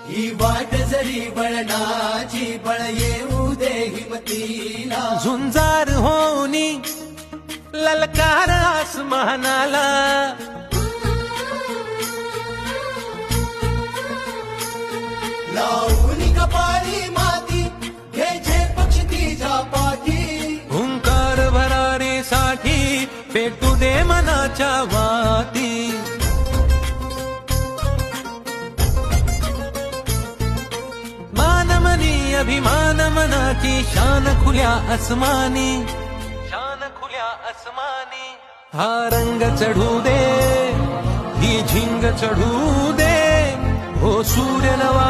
ही वाट जरी बळणाची बळ येऊ दे हिमतीला झुंजार होनी ललकार आसमानाला लावून कपाळी माती घ्यायचे पक्ष तिच्या पाठी हुंकार भरारीसाठी पेटू दे मनाच्या वाती मानमनी अभिमान मनाची शान खुल्या आसमानी शान खुल्या आसमानी हा रंग चढू दे ही झिंग चढू दे हो सूर्य नवा